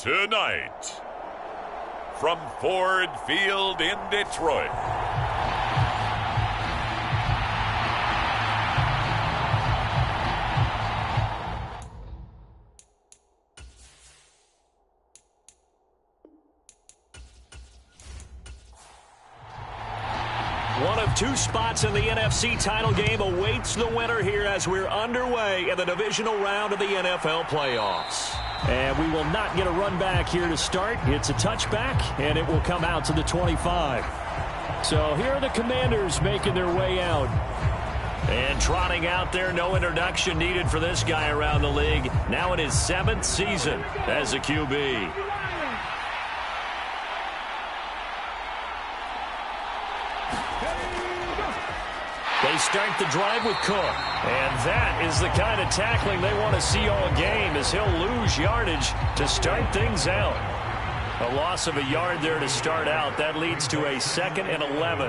Tonight, from Ford Field in Detroit, one of two spots in the NFC title game awaits the winner here as we're underway in the divisional round of the NFL playoffs. And we will not get a run back here to start. It's a touchback, and it will come out to the 25. So here are the Commanders making their way out. And trotting out there, no introduction needed for this guy around the league. Now in his 7th season as a QB. They start the drive with Cook. And that is the kind of tackling they want to see all game as he'll lose yardage to start things out. A loss of a yard there to start out. That leads to a 2nd and 11.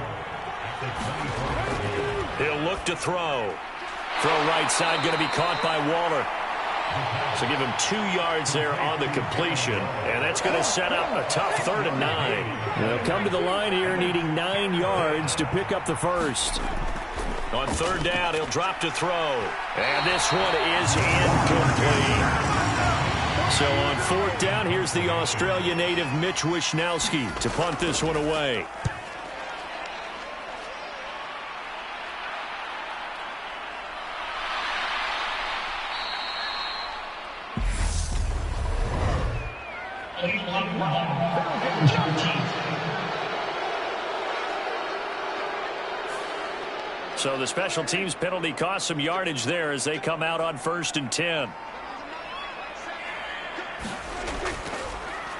He'll look to throw. Throw right side going to be caught by Waller. So give him 2 yards there on the completion. And that's going to set up a tough 3rd and 9. They'll come to the line here needing 9 yards to pick up the first. On 3rd down, he'll drop to throw. And this one is incomplete. So on 4th down, here's the Australia native Mitch Wishnowsky to punt this one away. So the special teams penalty cost some yardage there as they come out on 1st and 10.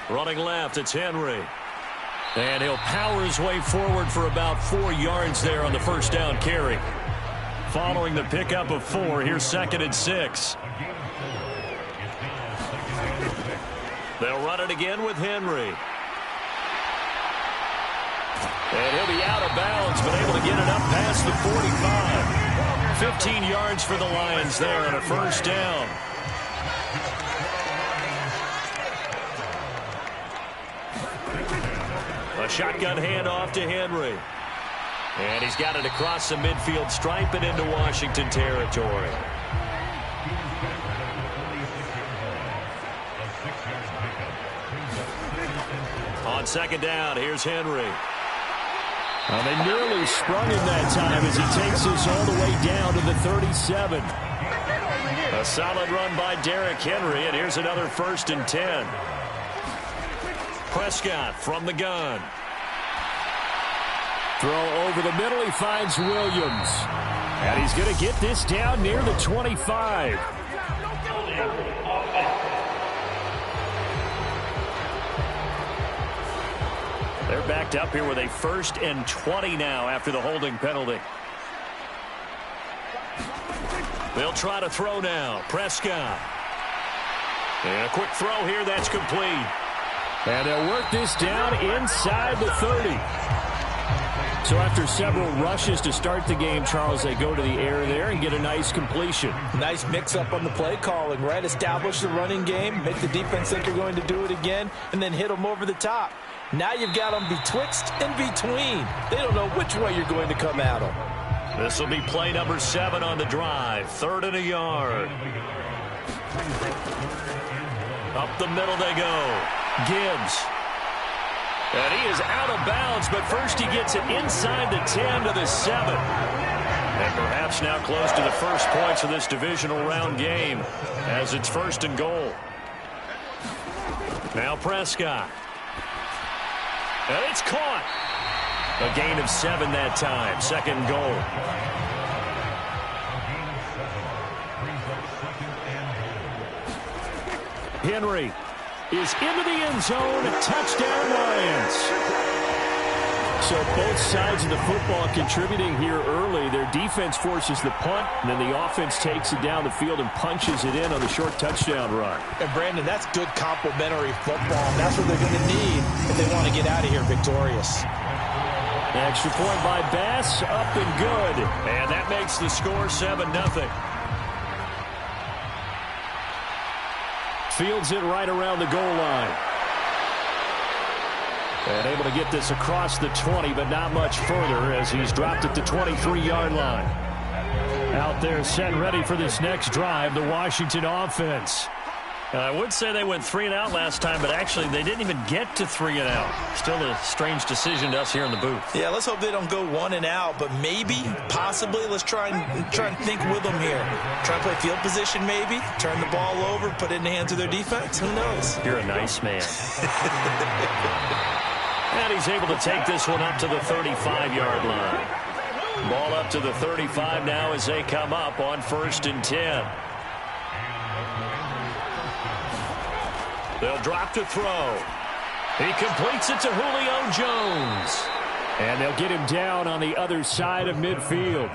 Running left, it's Henry. And he'll power his way forward for about 4 yards there on the 1st down carry. Following the pickup of 4, here's 2nd and 6. They'll run it again with Henry. And he'll be out of bounds, but able to get it up past the 45. 15 yards for the Lions there on a 1st down. A shotgun handoff to Henry. And he's got it across the midfield stripe and into Washington territory. On 2nd down, here's Henry. Well, they nearly sprung him that time as he takes this all the way down to the 37. A solid run by Derrick Henry, and here's another 1st and 10. Prescott from the gun. Throw over the middle, he finds Williams. And he's going to get this down near the 25. They're backed up here with a 1st and 20 now after the holding penalty. They'll try to throw now. Prescott. And a quick throw here, that's complete. And they'll work this down inside the 30. So after several rushes to start the game, Charles, they go to the air there and get a nice completion. Nice mix-up on the play calling, right? Establish the running game, make the defense think they're going to do it again, and then hit them over the top. Now you've got them betwixt and between. They don't know which way you're going to come at them. This will be play number 7 on the drive. 3rd and a yard. Up the middle they go. Gibbs. And he is out of bounds, but first he gets it inside the 10 to the 7. And perhaps now close to the first points of this divisional round game as it's 1st and goal. Now Prescott. And it's caught. A gain of 7 that time. 2nd goal. Henry is into the end zone. Touchdown, Lions. So both sides of the football contributing here early. Their defense forces the punt, and then the offense takes it down the field and punches it in on the short touchdown run. And, Brandon, that's good complementary football. That's what they're going to need if they want to get out of here victorious. Extra point by Bass, up and good. And that makes the score 7-0. Fields it right around the goal line. And able to get this across the 20, but not much further as he's dropped it to 23-yard line. Out there set ready for this next drive, the Washington offense. I would say they went 3 and out last time, but actually they didn't even get to 3 and out. Still a strange decision to us here in the booth. Yeah, let's hope they don't go 1 and out, but maybe, possibly, let's try and think with them here. Try and play field position maybe, turn the ball over, put it in the hands of their defense. Who knows? You're a nice man. And he's able to take this one up to the 35-yard line. Ball up to the 35 now as they come up on 1st and 10. They'll drop to throw. He completes it to Julio Jones. And they'll get him down on the other side of midfield.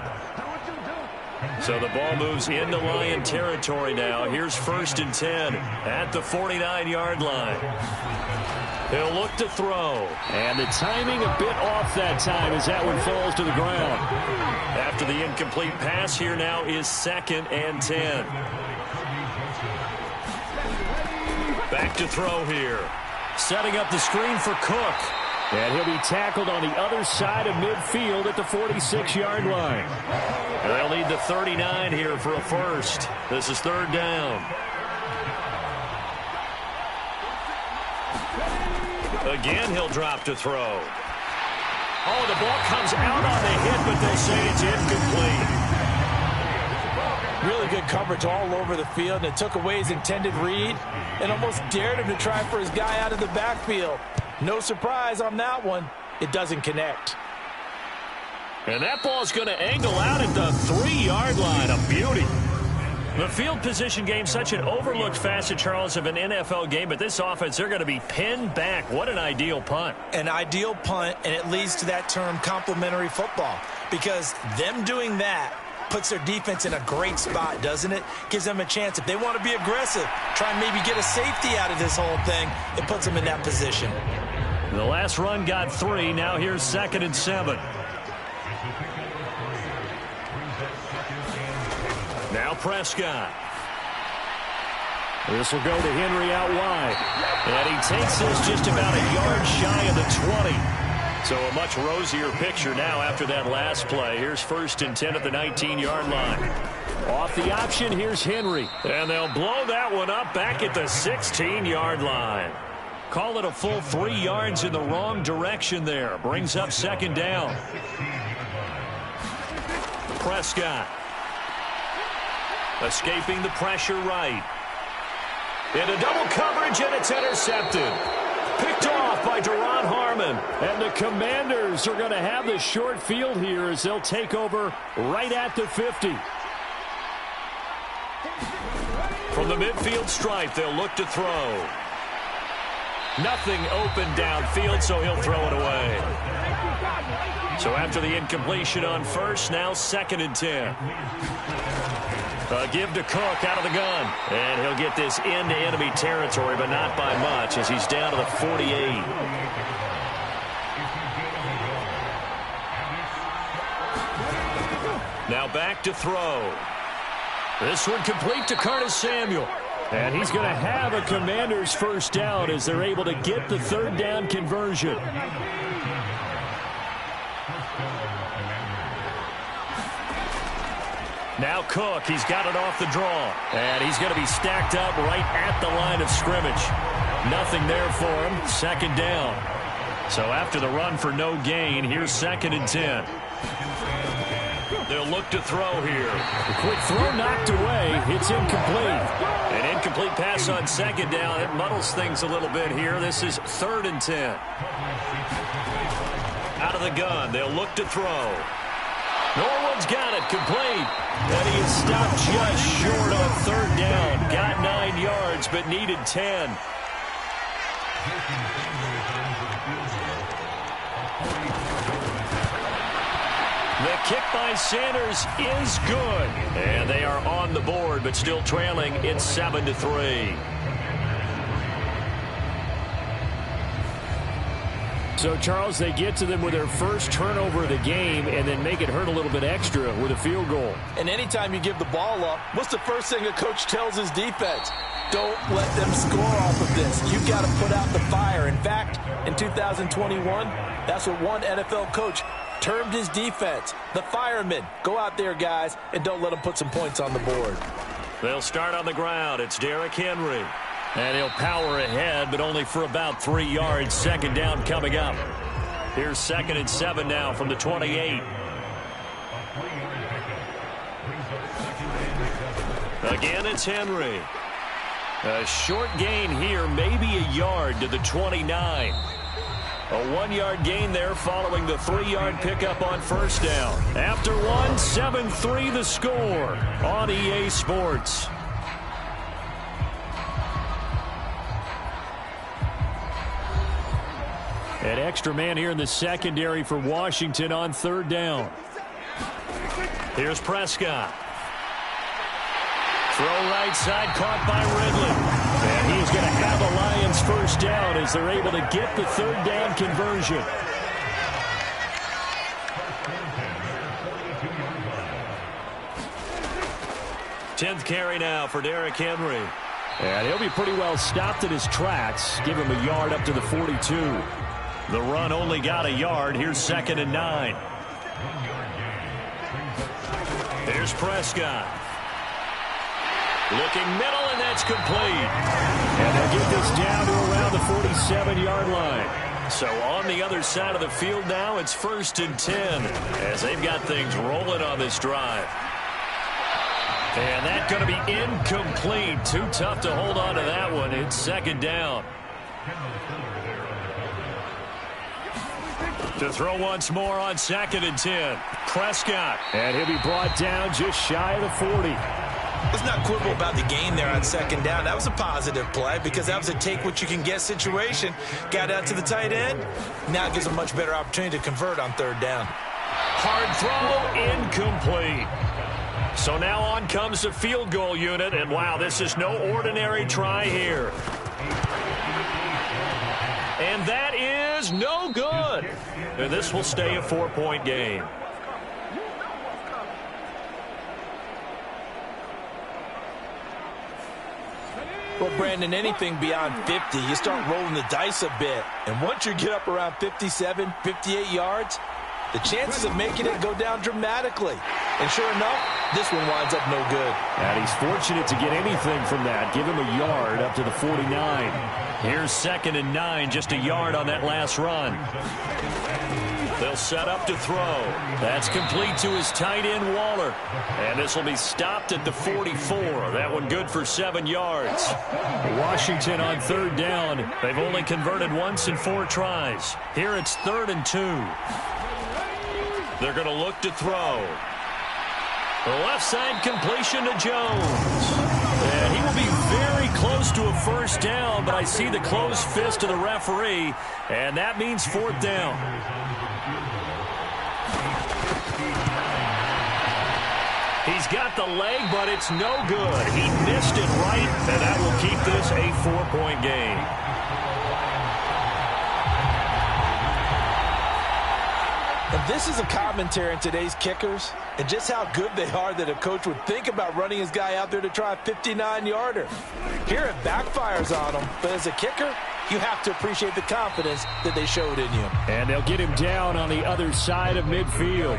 So the ball moves into Lion territory now. Here's 1st and 10 at the 49-yard line. He'll look to throw. And the timing a bit off that time as that one falls to the ground. After the incomplete pass, here now is 2nd and 10. Back to throw here. Setting up the screen for Cook. And he'll be tackled on the other side of midfield at the 46-yard line. And they'll need the 39 here for a first. This is 3rd down. Again, he'll drop to throw. Oh, the ball comes out on the hit, but they'll say it's incomplete. Really good coverage all over the field, and it took away his intended read and almost dared him to try for his guy out of the backfield. No surprise on that one. It doesn't connect. And that ball's going to angle out at the 3-yard line. A beauty. The field position game, such an overlooked facet, Charles, of an NFL game, but this offense, they're going to be pinned back. What an ideal punt. An ideal punt, and it leads to that term complementary football, because them doing that puts their defense in a great spot, doesn't it? Gives them a chance. If they want to be aggressive, try and maybe get a safety out of this whole thing, it puts them in that position. The last run got 3. Now here's 2nd and 7. Now Prescott. This will go to Henry out wide. And he takes this just about a yard shy of the 20. So a much rosier picture now after that last play. Here's 1st and 10 at the 19-yard line. Off the option, here's Henry. And they'll blow that one up back at the 16-yard line. Call it a full 3 yards in the wrong direction there. Brings up 2nd down. Prescott. Escaping the pressure right. Into double coverage, and it's intercepted. Picked off by Deron Harmon. And the Commanders are going to have the short field here as they'll take over right at the 50. From the midfield stripe, they'll look to throw. Nothing open downfield, so he'll throw it away. So after the incompletion on 1st, now 2nd and 10. Give to Cook out of the gun. And he'll get this into enemy territory, but not by much as he's down to the 48. Now back to throw. This one complete to Curtis Samuel. And he's going to have a Commander's first down as they're able to get the 3rd down conversion. Now Cook, he's got it off the draw. And he's going to be stacked up right at the line of scrimmage. Nothing there for him. 2nd down. So after the run for no gain, here's 2nd and 10. They'll look to throw here. A quick throw knocked away. It's incomplete. An incomplete pass on 2nd down. It muddles things a little bit here. This is 3rd and 10. Out of the gun. They'll look to throw. Norwood's got it, complete. And he is stopped just short on 3rd down. Got 9 yards, but needed 10. The kick by Sanders is good. And they are on the board, but still trailing. It's 7-3. So, Charles, they get to them with their first turnover of the game and then make it hurt a little bit extra with a field goal. And anytime you give the ball up, what's the first thing the coach tells his defense? Don't let them score off of this. You've got to put out the fire. In fact, in 2021, that's what one NFL coach termed his defense. The firemen. Go out there, guys, and don't let them put some points on the board. They'll start on the ground. It's Derrick Henry. And he'll power ahead, but only for about 3 yards. Second down coming up. Here's 2nd and 7 now from the 28. Again, it's Henry. A short gain here, maybe a yard to the 29. A 1-yard gain there following the 3-yard pickup on first down. After one, 7-3 the score on EA Sports. An extra man here in the secondary for Washington on 3rd down. Here's Prescott. Throw right side, caught by Ridley. And he's going to have a Lions first down as they're able to get the 3rd down conversion. Tenth carry now for Derrick Henry. And he'll be pretty well stopped in his tracks. Give him a yard up to the 42. The run only got a yard. Here's 2nd and 9. Here's Prescott. Looking middle, and that's complete. And they'll get this down to around the 47-yard line. So on the other side of the field now, it's 1st and 10 as they've got things rolling on this drive. And that's going to be incomplete. Too tough to hold on to that one. It's 2nd down. To throw once more on 2nd and 10. Prescott. And he'll be brought down just shy of the 40. Let's not quibble about the gain there on 2nd down. That was a positive play because that was a take-what-you-can-get situation. Got out to the tight end. Now it gives a much better opportunity to convert on 3rd down. Hard throw, incomplete. So now on comes the field goal unit, and wow, this is no ordinary try here. And that is no good. And this will stay a 4-point game. Well, Brandon, anything beyond 50, you start rolling the dice a bit. And once you get up around 57, 58 yards, the chances of making it go down dramatically. And sure enough, this one winds up no good. And he's fortunate to get anything from that. Give him a yard up to the 49. Here's 2nd and 9, just a yard on that last run. They'll set up to throw. That's complete to his tight end, Waller. And this will be stopped at the 44. That one good for 7 yards. Washington on 3rd down. They've only converted once in 4 tries. Here it's 3rd and 2. They're going to look to throw. The left side completion to Jones. And he will be very close to a first down, but I see the closed fist of the referee, and that means 4th down. He's got the leg, but it's no good. He missed it right, and that will keep this a 4-point game. And this is a commentary on today's kickers and just how good they are that a coach would think about running his guy out there to try a 59-yarder. Here it backfires on him, but as a kicker, you have to appreciate the confidence that they showed in you. And they'll get him down on the other side of midfield.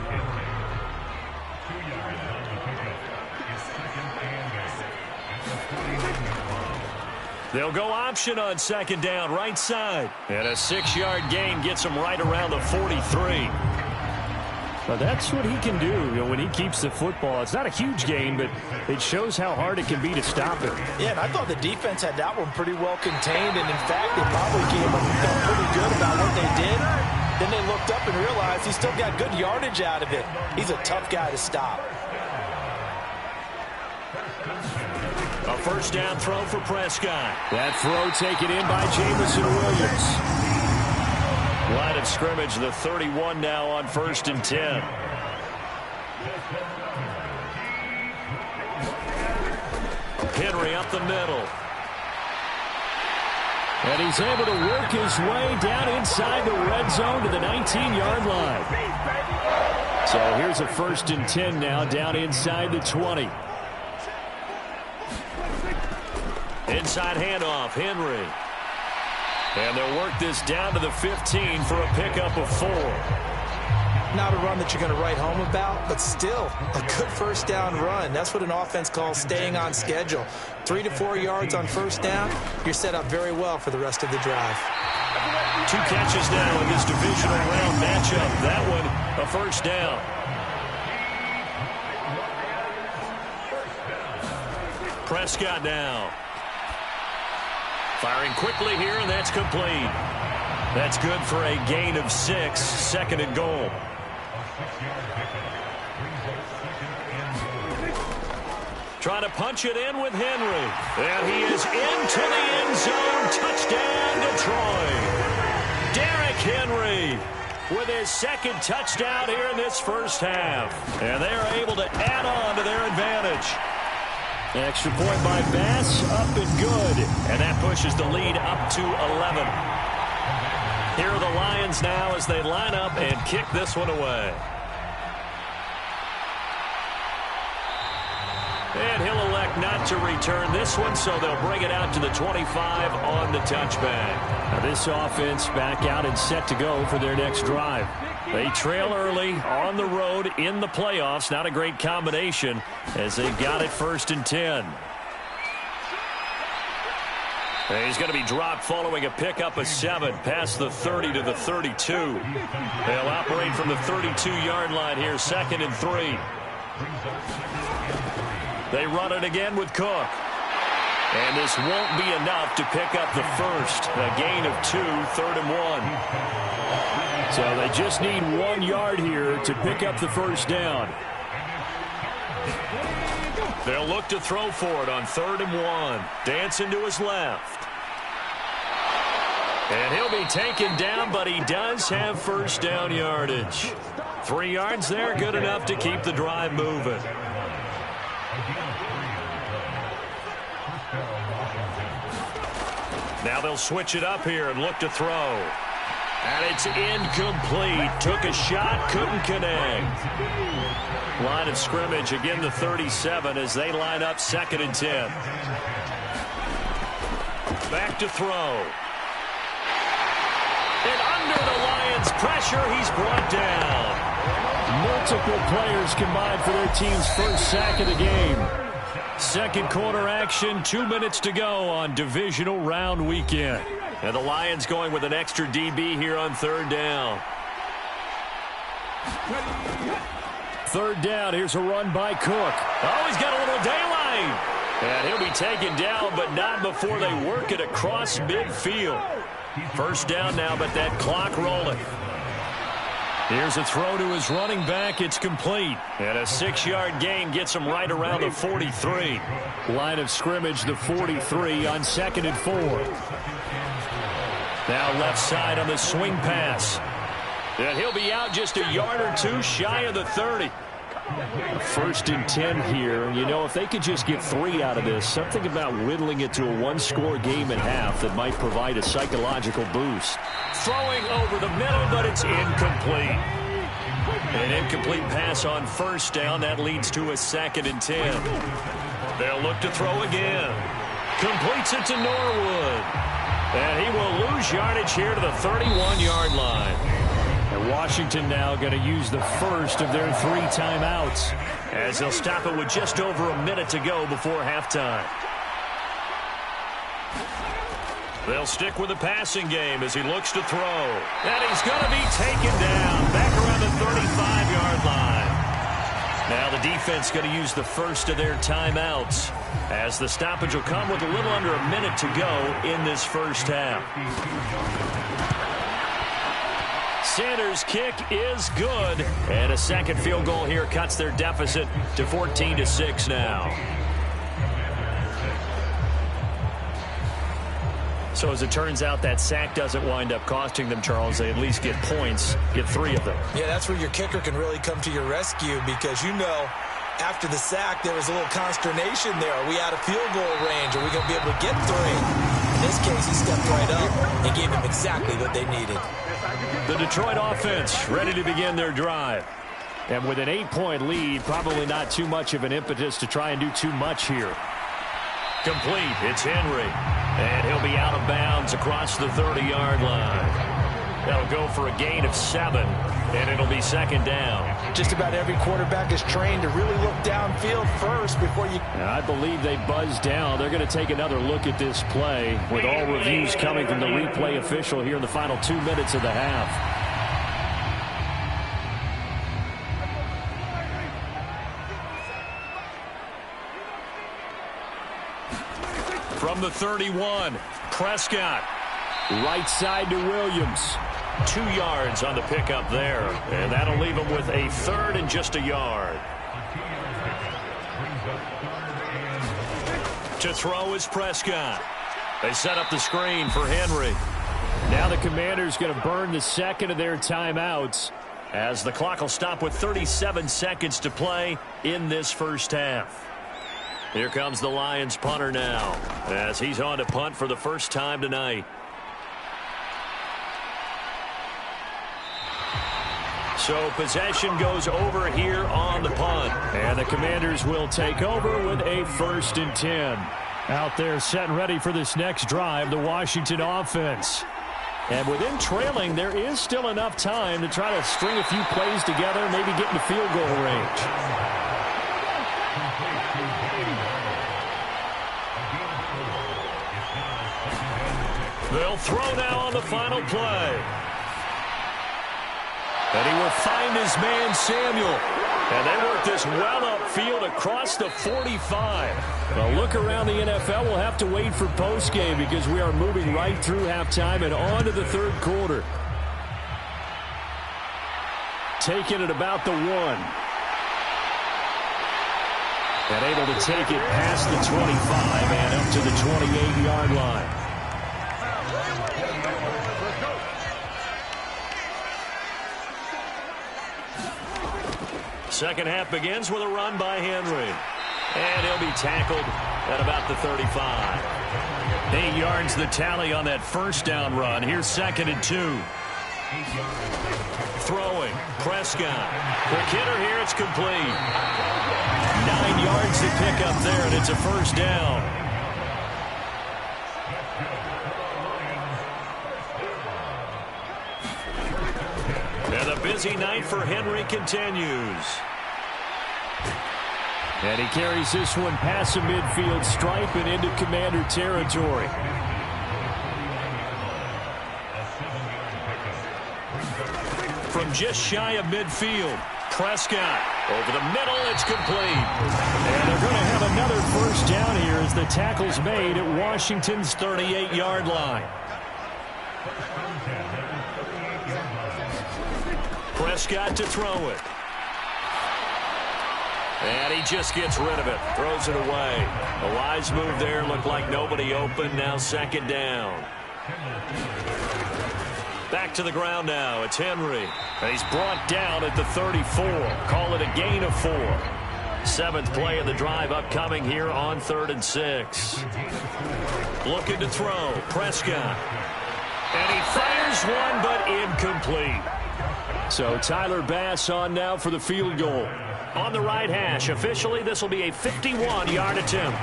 They'll go option on 2nd down, right side. And a 6-yard gain gets him right around the 43. Well, that's what he can do, when he keeps the football. It's not a huge gain, but it shows how hard it can be to stop it. Yeah, and I thought the defense had that one pretty well contained, and in fact, they probably came up and felt pretty good about what they did. Then they looked up and realized he still got good yardage out of it. He's a tough guy to stop. A first down throw for Prescott. That throw taken in by Jamison Williams. Line of scrimmage, the 31 now on 1st and 10. Henry up the middle. And he's able to work his way down inside the red zone to the 19-yard line. So here's a 1st and 10 now down inside the 20. In inside handoff. Henry. And they'll work this down to the 15 for a pickup of 4. Not a run that you're going to write home about, but still a good first down run. That's what an offense calls staying on schedule. 3 to 4 yards on first down, you're set up very well for the rest of the drive. 2 catches now in this divisional round matchup. That one, a first down. Prescott now. Firing quickly here, and that's complete. That's good for a gain of 6, second and goal. Trying to punch it in with Henry. And he is into the end zone. Touchdown, Detroit. Derrick Henry with his second touchdown here in this first half. And they are able to add on to their advantage. Extra point by Bass, up and good. And that pushes the lead up to 11. Here are the Lions now as they line up and kick this one away. And he'll elect not to return this one, so they'll bring it out to the 25 on the touchback. Now this offense back out and set to go for their next drive. They trail early on the road in the playoffs. Not a great combination as they've got it 1st and 10. And he's going to be dropped following a pickup of 7 past the 30 to the 32. They'll operate from the 32-yard line here, 2nd and 3. They run it again with Cook. And this won't be enough to pick up the first. A gain of 2, 3rd and 1. So they just need 1 yard here to pick up the first down. They'll look to throw for it on 3rd and 1. Dancing to his left. And he'll be taken down, but he does have first down yardage. 3 yards there, good enough to keep the drive moving. Now they'll switch it up here and look to throw. And it's incomplete. Took a shot, couldn't connect. Line of scrimmage, again the 37 as they line up 2nd and 10. Back to throw. And under the Lions' pressure, he's brought down. Multiple players combined for their team's first sack of the game. Second quarter action, 2 minutes to go on divisional round weekend. And the Lions going with an extra DB here on 3rd down. 3rd down, here's a run by Cook. Oh, he's got a little daylight. And he'll be taken down, but not before they work it across midfield. First down now, but that clock rolling. Here's a throw to his running back. It's complete. And a 6-yard gain gets him right around the 43. Line of scrimmage, the 43 on 2nd and 4. Now left side on the swing pass. And he'll be out just a yard or 2 shy of the 30. 1st and 10 here. You know, if they could just get 3 out of this, something about whittling it to a 1-score game at half that might provide a psychological boost. Throwing over the middle, but it's incomplete. An incomplete pass on first down. That leads to a 2nd and 10. They'll look to throw again. Completes it to Norwood. And he will lose yardage here to the 31-yard line. And Washington now going to use the first of their 3 timeouts, as they'll stop it with just over a minute to go before halftime. They'll stick with the passing game as he looks to throw. And he's going to be taken down back around the 35-yard line. Now the defense going to use the first of their timeouts, as the stoppage will come with a little under a minute to go in this first half. Sanders' kick is good. And a second field goal here cuts their deficit to 14-6 now. So as it turns out, that sack doesn't wind up costing them, Charles. They at least get points, get 3 of them. Yeah, that's where your kicker can really come to your rescue, because you know after the sack there was a little consternation there. Are we out of field goal range? Are we going to be able to get 3? In this case, he stepped right up and gave them exactly what they needed. The Detroit offense ready to begin their drive. And with an 8-point lead, probably not too much of an impetus to try and do too much here. Complete. It's Henry. And he'll be out of bounds across the 30-yard line. That'll go for a gain of 7, and it'll be second down. Just about every quarterback is trained to really look downfield first before you... I believe they buzzed down. They're going to take another look at this play with all reviews coming from the replay official here in the final 2 minutes of the half. From the 31, Prescott. Right side to Williams. 2 yards on the pickup there, and that'll leave him with a third and just a yard. To throw is Prescott. They set up the screen for Henry. Now the Commanders going to burn the second of their timeouts as the clock will stop with 37 seconds to play in this first half. Here comes the Lions punter now as he's on to punt for the first time tonight. So possession goes over here on the punt. And the Commanders will take over with a 1st and 10. Out there set and ready for this next drive, the Washington offense. And with them trailing, there is still enough time to try to string a few plays together, maybe get into field goal range. They'll throw now on the final play. And he will find his man, Samuel. And they work this well upfield across the 45. Well, look around the NFL. We'll have to wait for postgame because we are moving right through halftime and on to the third quarter. Taking it about the 1. And able to take it past the 25 and up to the 28-yard line. Second half begins with a run by Henry. And he'll be tackled at about the 35. 8 yards the tally on that first down run. Here's 2nd and 2. Throwing. Prescott. Quick hitter here. It's complete. 9 yards to pick up there, and it's a first down. And the busy night for Henry continues. And he carries this one past the midfield stripe and into Commander territory. From just shy of midfield, Prescott. Over the middle, it's complete. And they're going to have another first down here as the tackle's made at Washington's 38-yard line. Prescott to throw it. And he just gets rid of it. Throws it away. A wise move there. Looked like nobody open. Now 2nd down. Back to the ground now. It's Henry. And he's brought down at the 34. Call it a gain of 4. 7th play of the drive upcoming here on 3rd and 6. Looking to throw. Prescott. And he fires one, but incomplete. So Tyler Bass on now for the field goal. On the right hash. Officially, this will be a 51-yard attempt.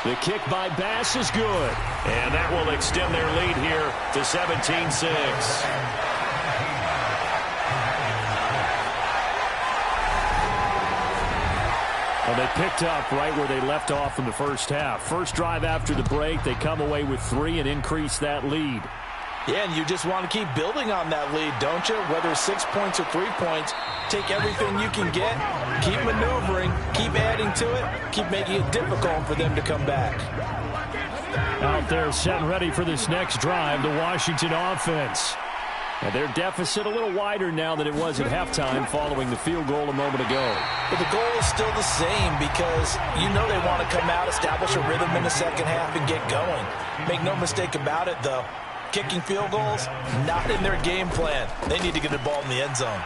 The kick by Bass is good. And that will extend their lead here to 17-6. Well, they picked up right where they left off in the first half. First drive after the break, they come away with 3 and increase that lead. Yeah, and you just want to keep building on that lead, don't you? Whether it's 6 points or 3 points, take everything you can get, keep maneuvering, keep adding to it, keep making it difficult for them to come back. Out there set and ready for this next drive, the Washington offense. And their deficit a little wider now than it was at halftime following the field goal a moment ago. But the goal is still the same because you know they want to come out, establish a rhythm in the second half, and get going. Make no mistake about it, though. Kicking field goals, not in their game plan. They need to get the ball in the end zone.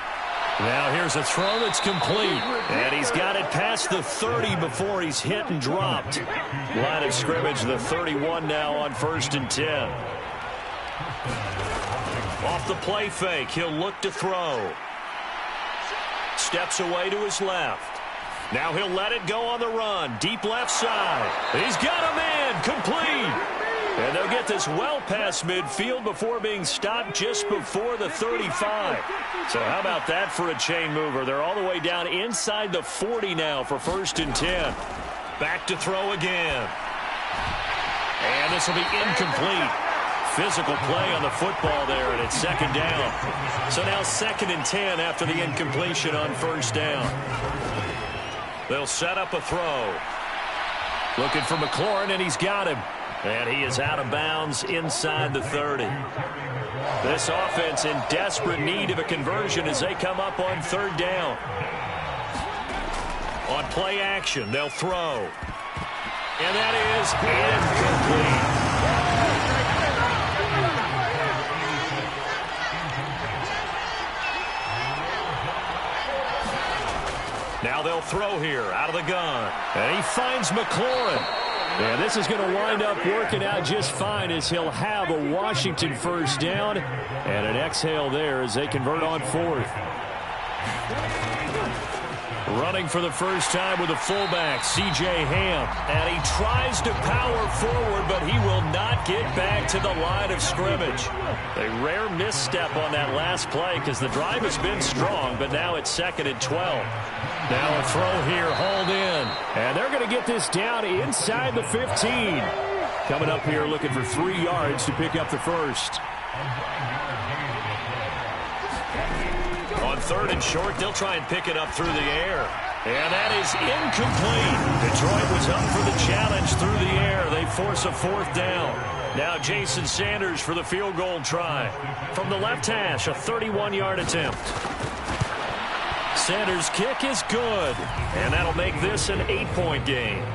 Now here's a throw that's complete. And he's got it past the 30 before he's hit and dropped. Line of scrimmage, the 31 now on 1st and 10. Off the play fake, he'll look to throw. Steps away to his left. Now he'll let it go on the run. Deep left side. He's got a man. Complete. And they'll get this well past midfield before being stopped just before the 35. So how about that for a chain mover? They're all the way down inside the 40 now for 1st and 10. Back to throw again. And this will be incomplete. Physical play on the football there, and it's 2nd down. So now 2nd and 10 after the incompletion on 1st down. They'll set up a throw. Looking for McLaurin, and he's got him. And he is out of bounds inside the 30. This offense in desperate need of a conversion as they come up on 3rd down. On play action, they'll throw. And that is incomplete. Now they'll throw here out of the gun. And he finds McLaurin. And this is going to wind up working out just fine as he'll have a Washington 1st down. And an exhale there as they convert on 4th. Running for the first time with a fullback, C.J. Ham. And he tries to power forward, but he will not get back to the line of scrimmage. A rare misstep on that last play because the drive has been strong, but now it's 2nd and 12. Now a throw here, hauled in. And they're going to get this down inside the 15. Coming up here looking for 3 yards to pick up the first. On 3rd and short, they'll try and pick it up through the air. And that is incomplete. Detroit was up for the challenge through the air. They force a 4th down. Now Jason Sanders for the field goal try. From the left hash, a 31-yard attempt. Sanders' kick is good. And that'll make this an 8-point game.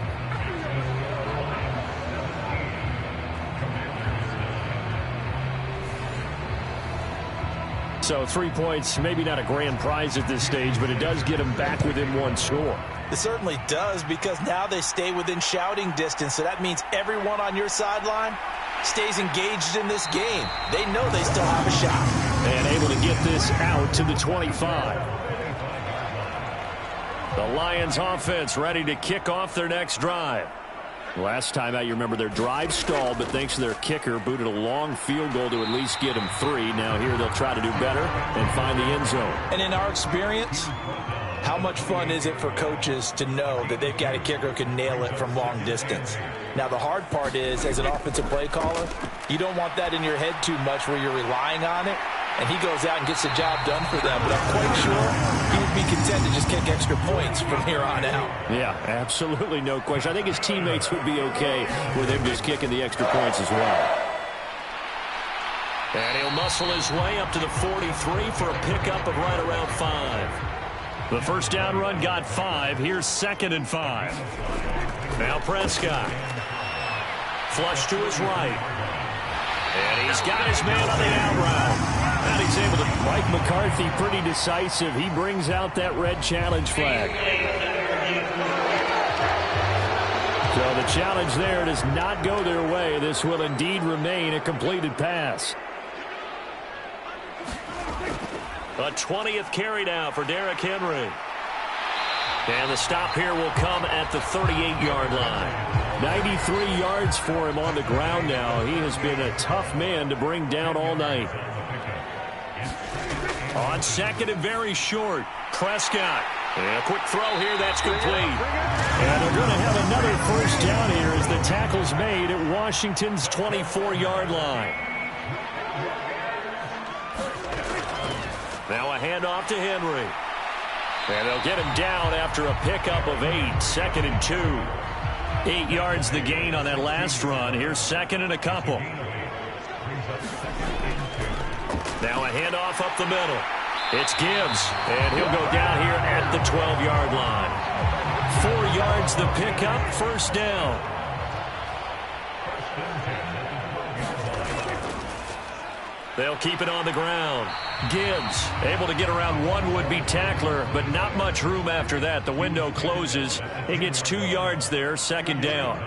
So 3 points, maybe not a grand prize at this stage, but it does get them back within 1 score. It certainly does, because now they stay within shouting distance. So that means everyone on your sideline stays engaged in this game. They know they still have a shot. And able to get this out to the 25. The Lions offense ready to kick off their next drive. Last time out, you remember their drive stalled, but thanks to their kicker, booted a long field goal to at least get them 3. Now here they'll try to do better and find the end zone. And in our experience, how much fun is it for coaches to know that they've got a kicker who can nail it from long distance? Now, the hard part is, as an offensive play caller, you don't want that in your head too much where you're relying on it, and he goes out and gets the job done for them. But I'm quite sure he would be content to just kick extra points from here on out. Yeah, absolutely no question. I think his teammates would be okay with him just kicking the extra points as well. And he'll muscle his way up to the 43 for a pickup of right around 5. The first down run got 5. Here's 2nd and 5. Now Prescott. Flush to his right. And he's got his man on the out route. And he's able to... Mike McCarthy pretty decisive. He brings out that red challenge flag. So the challenge there does not go their way. This will indeed remain a completed pass. A 20th carry now for Derrick Henry. And the stop here will come at the 38-yard line. 93 yards for him on the ground now. He has been a tough man to bring down all night. On 2nd and very short, Prescott. And a quick throw here, that's complete. And they're going to have another first down here as the tackle's made at Washington's 24-yard line. Now a handoff to Henry. And they'll get him down after a pickup of 8. 2nd and 2. 8 yards the gain on that last run. Here's 2nd and a couple. Now a handoff up the middle. It's Gibbs. And he'll go down here at the 12-yard line. 4 yards the pickup. First down. They'll keep it on the ground. Gibbs able to get around one would-be tackler, but not much room after that. The window closes. He gets 2 yards there, 2nd down.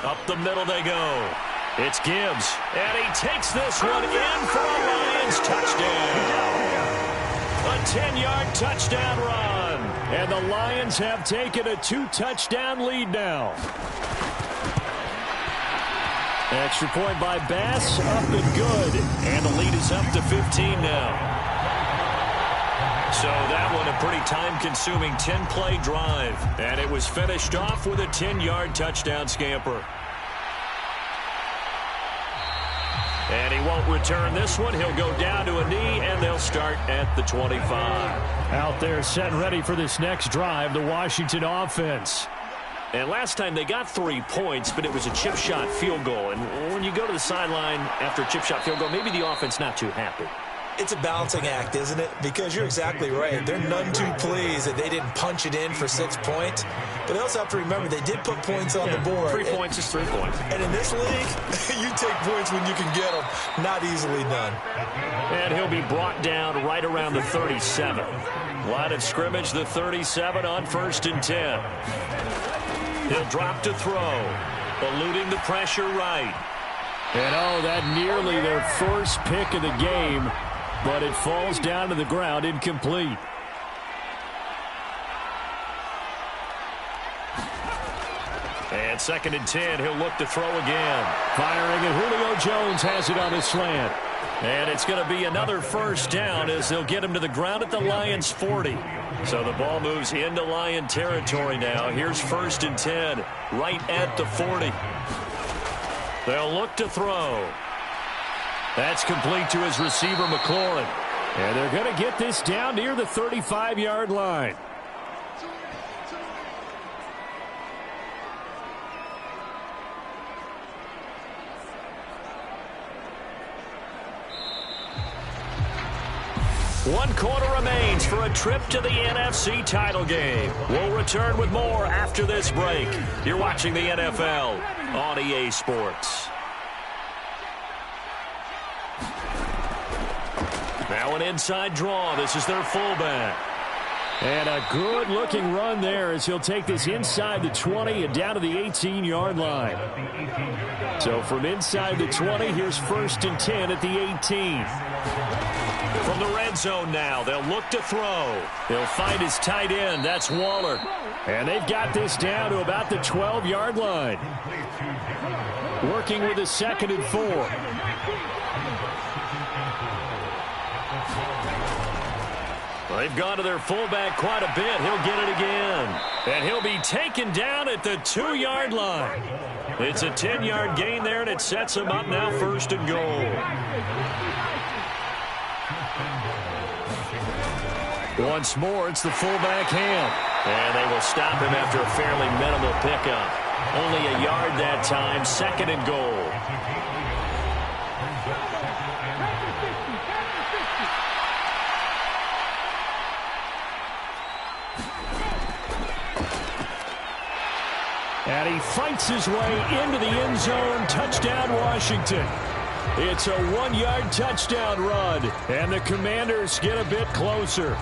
Up the middle they go. It's Gibbs, and he takes this one in for a Lions touchdown. A 10-yard touchdown run. And the Lions have taken a 2-touchdown lead now. Extra point by Bass, up and good. And the lead is up to 15 now. So that one a pretty time-consuming 10-play drive. And it was finished off with a 10-yard touchdown scamper. And he won't return this one. He'll go down to a knee, and they'll start at the 25. Out there set and ready for this next drive, the Washington offense. And last time they got 3 points, but it was a chip shot field goal. And when you go to the sideline after a chip shot field goal, maybe the offense not too happy. It's a balancing act, isn't it? Because you're exactly right. They're none too pleased that they didn't punch it in for 6 points. But they also have to remember they did put points on the board. 3 points is 3 points. And in this league, you take points when you can get them. Not easily done. And he'll be brought down right around the 37. Line of scrimmage, the 37 on 1st and 10. He'll drop to throw, eluding the pressure right. And that nearly their first pick of the game, but it falls down to the ground incomplete. And 2nd and 10, he'll look to throw again. Firing, and Julio Jones has it on a slant. And it's going to be another first down as they'll get him to the ground at the Lions' 40. So the ball moves into Lion territory now. Here's 1st and 10, right at the 40. They'll look to throw. That's complete to his receiver, McLaurin. And they're going to get this down near the 35-yard line. One quarter remains for a trip to the NFC title game. We'll return with more after this break. You're watching the NFL on EA Sports. Now an inside draw. This is their fullback. And a good-looking run there as he'll take this inside the 20 and down to the 18-yard line. So from inside the 20, here's 1st and 10 at the 18. From the red zone now, they'll look to throw. He'll find his tight end. That's Waller. And they've got this down to about the 12-yard line. Working with a 2nd and 4. They've gone to their fullback quite a bit. He'll get it again. And he'll be taken down at the 2-yard line. It's a 10-yard gain there, and it sets him up now 1st and goal. Once more, it's the fullback Ham. And they will stop him after a fairly minimal pickup. Only a yard that time, 2nd and goal. And he fights his way into the end zone. Touchdown, Washington. It's a 1-yard touchdown run, and the Commanders get a bit closer.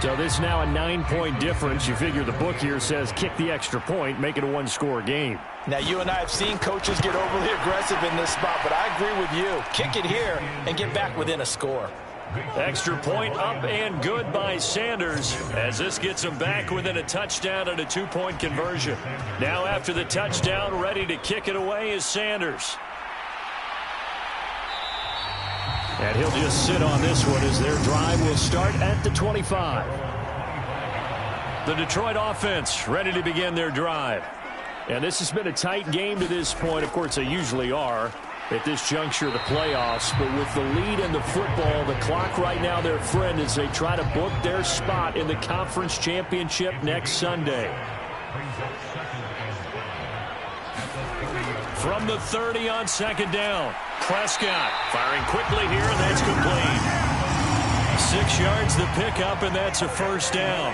So this is now a 9-point difference. You figure the book here says kick the extra point, make it a 1-score game. Now, you and I have seen coaches get overly aggressive in this spot, but I agree with you. Kick it here and get back within a score. Extra point up and good by Sanders as this gets him back within a touchdown and a 2-point conversion. Now after the touchdown, ready to kick it away is Sanders. And he'll just sit on this one as their drive will start at the 25. The Detroit offense ready to begin their drive. And this has been a tight game to this point. Of course, they usually are at this juncture of the playoffs. But with the lead in the football, the clock right now their friend as they try to book their spot in the conference championship next Sunday. From the 30 on 2nd down. Prescott firing quickly here, and that's complete. 6 yards the pickup, and that's a 1st down.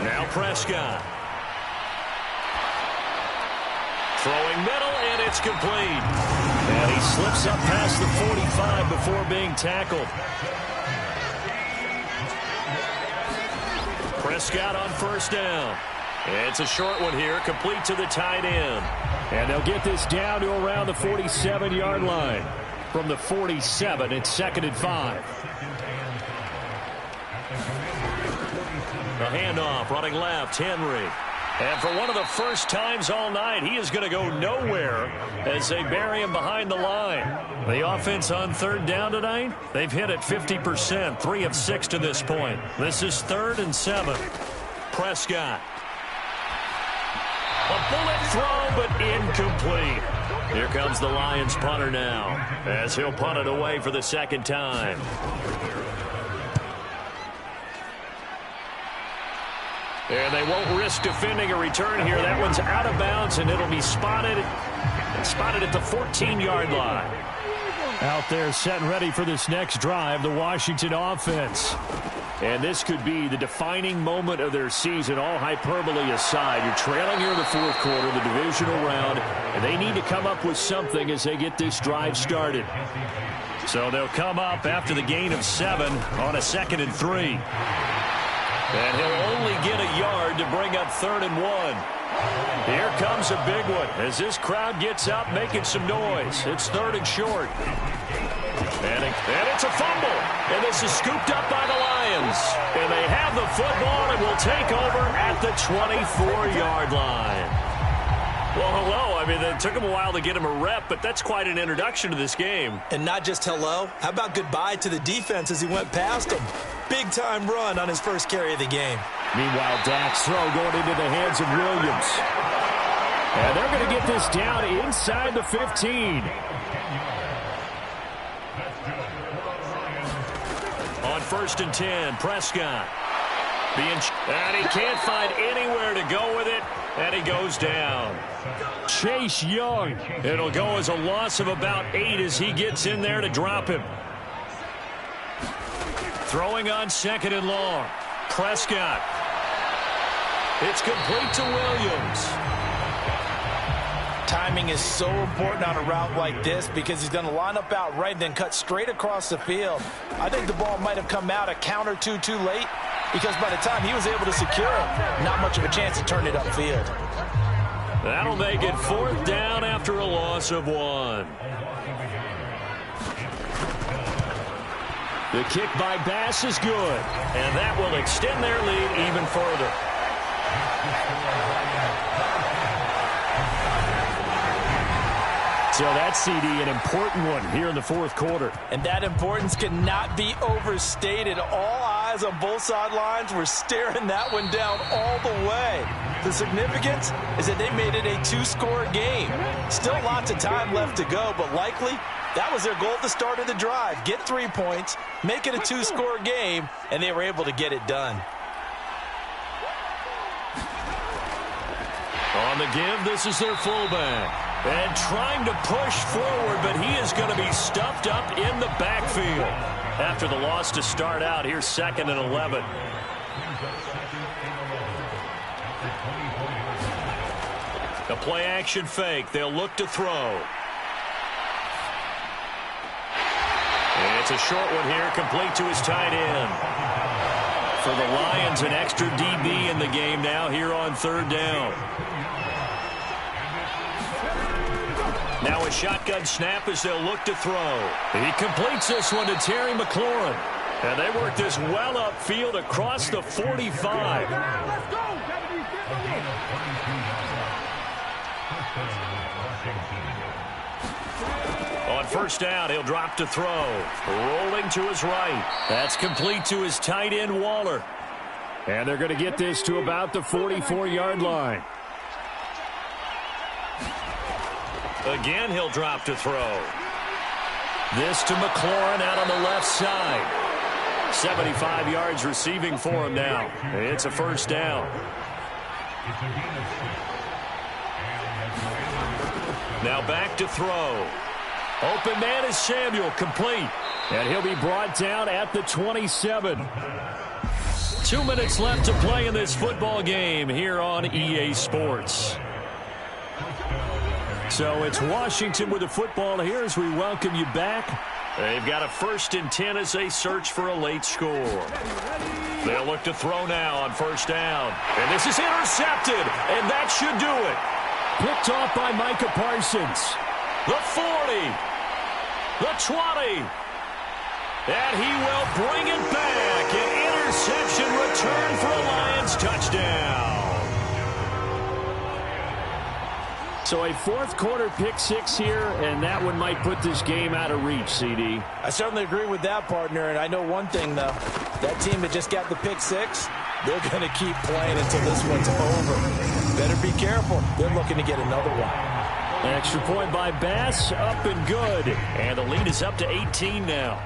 Now Prescott. Throwing middle, and it's complete. And he slips up past the 45 before being tackled. Prescott on 1st down. It's a short one here, complete to the tight end. And they'll get this down to around the 47-yard line. from the 47. It's 2nd and 5. The handoff, running left, Henry. And for one of the first times all night, he is going to go nowhere as they bury him behind the line. The offense on 3rd down tonight, they've hit it 50%, 3 of 6 to this point. This is 3rd and 7. Prescott. A bullet throw, but incomplete. Here comes the Lions punter now, as he'll punt it away for the 2nd time. And they won't risk defending a return here. That one's out of bounds, and it'll be spotted at the 14-yard line. Out there set and ready for this next drive, the Washington offense. And this could be the defining moment of their season, all hyperbole aside. You're trailing here in the 4th quarter, the divisional round, and they need to come up with something as they get this drive started. So they'll come up after the gain of 7 on a 2nd and 3. And he'll only get a yard to bring up 3rd and 1. Here comes a big one as this crowd gets up making some noise. It's 3rd and short. And it's a fumble. And this is scooped up by the Lions. And they have the football and will take over at the 24-yard line. Well, hello. I mean, it took him a while to get him a rep, but that's quite an introduction to this game. And not just hello. How about goodbye to the defense as he went past him? Big-time run on his first carry of the game. Meanwhile, Dak's throw going into the hands of Williams. And they're going to get this down inside the 15. On 1st and 10, Prescott. And he can't find anywhere to go with it, and he goes down. Chase Young. It'll go as a loss of about 8 as he gets in there to drop him. Throwing on 2nd and long. Prescott. It's complete to Williams. Timing is so important on a route like this because he's going to line up out right and then cut straight across the field. I think the ball might have come out a count or two too late because by the time he was able to secure it, not much of a chance to turn it upfield. That'll make it 4th down after a loss of 1. The kick by Bass is good. And that will extend their lead even further. So that CD, an important one here in the 4th quarter. And that importance cannot be overstated. All eyes on both sidelines were staring that one down all the way. The significance is that they made it a 2-score game. Still lots of time left to go, but likely that was their goal at the start of the drive. Get 3 points, make it a 2-score game, and they were able to get it done. On the give, this is their fullback. And trying to push forward, but he is going to be stuffed up in the backfield. After the loss to start out, here's 2nd and 11. A play-action fake. They'll look to throw. It's a short one here, complete to his tight end. For the Lions, an extra DB in the game now here on 3rd down. Now a shotgun snap as they'll look to throw. He completes this one to Terry McLaurin. And they work this well upfield across the 45. On 1st down, he'll drop to throw. Rolling to his right. That's complete to his tight end, Waller. And they're going to get this to about the 44-yard line. Again, he'll drop to throw. This to McLaurin out on the left side. 75 yards receiving for him now. It's a 1st down. Now back to throw. Open man is Samuel, complete. And he'll be brought down at the 27. 2 minutes left to play in this football game here on EA Sports. So it's Washington with the football here as we welcome you back. They've got a 1st and 10 as they search for a late score. They'll look to throw now on 1st down. And this is intercepted, and that should do it. Picked off by Micah Parsons. The 40. The 20. And he will bring it back. An interception return for a Lions touchdown. So a fourth quarter pick six here, and that one might put this game out of reach, CD. I certainly agree with that, partner. And I know one thing, though. That team that just got the pick six, they're going to keep playing until this one's over. Better be careful. They're looking to get another one. Extra point by Bass, up and good. And the lead is up to 18 now.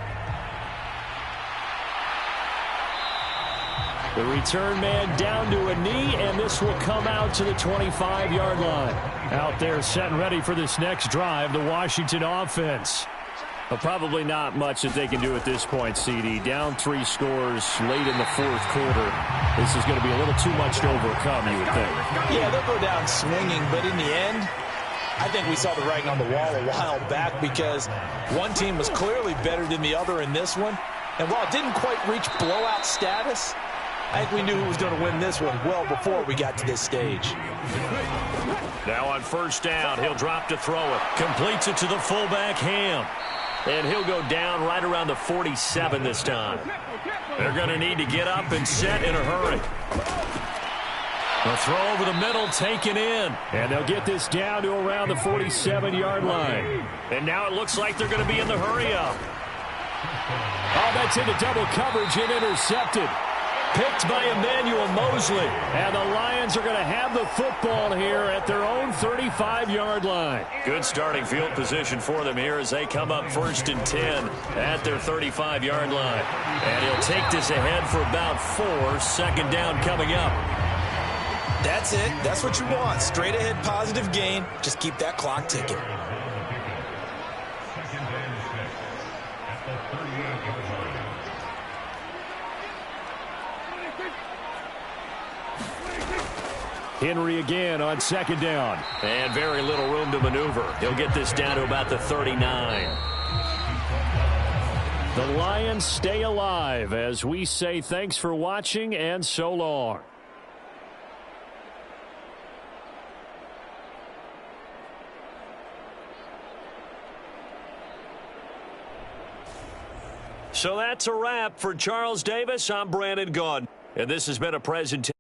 The return man down to a knee, and this will come out to the 25-yard line. Out there set and ready for this next drive, the Washington offense. Well, probably not much that they can do at this point, CD. Down 3 scores late in the fourth quarter. This is going to be a little too much to overcome, you would think. Yeah, they'll go down swinging, but in the end, I think we saw the writing on the wall a while back because one team was clearly better than the other in this one. And while it didn't quite reach blowout status, I think we knew who was going to win this one well before we got to this stage. Now on first down, he'll drop to throw it. Completes it to the fullback, Ham. And he'll go down right around the 47 this time. They're going to need to get up and set in a hurry. The throw over the middle, taken in. And they'll get this down to around the 47-yard line. And now it looks like they're going to be in the hurry-up. Oh, that's into double coverage and intercepted. Picked by Emmanuel Mosley. And the Lions are going to have the football here at their own 35-yard line. Good starting field position for them here as they come up 1st and 10 at their 35-yard line. And he'll take this ahead for about 4. 2nd down coming up. That's it. That's what you want. Straight ahead positive gain. Just keep that clock ticking. Henry again on 2nd down. And very little room to maneuver. He'll get this down to about the 39. The Lions stay alive as we say thanks for watching and so long. So that's a wrap for Charles Davis. I'm Brandon Gaudin. And this has been a presentation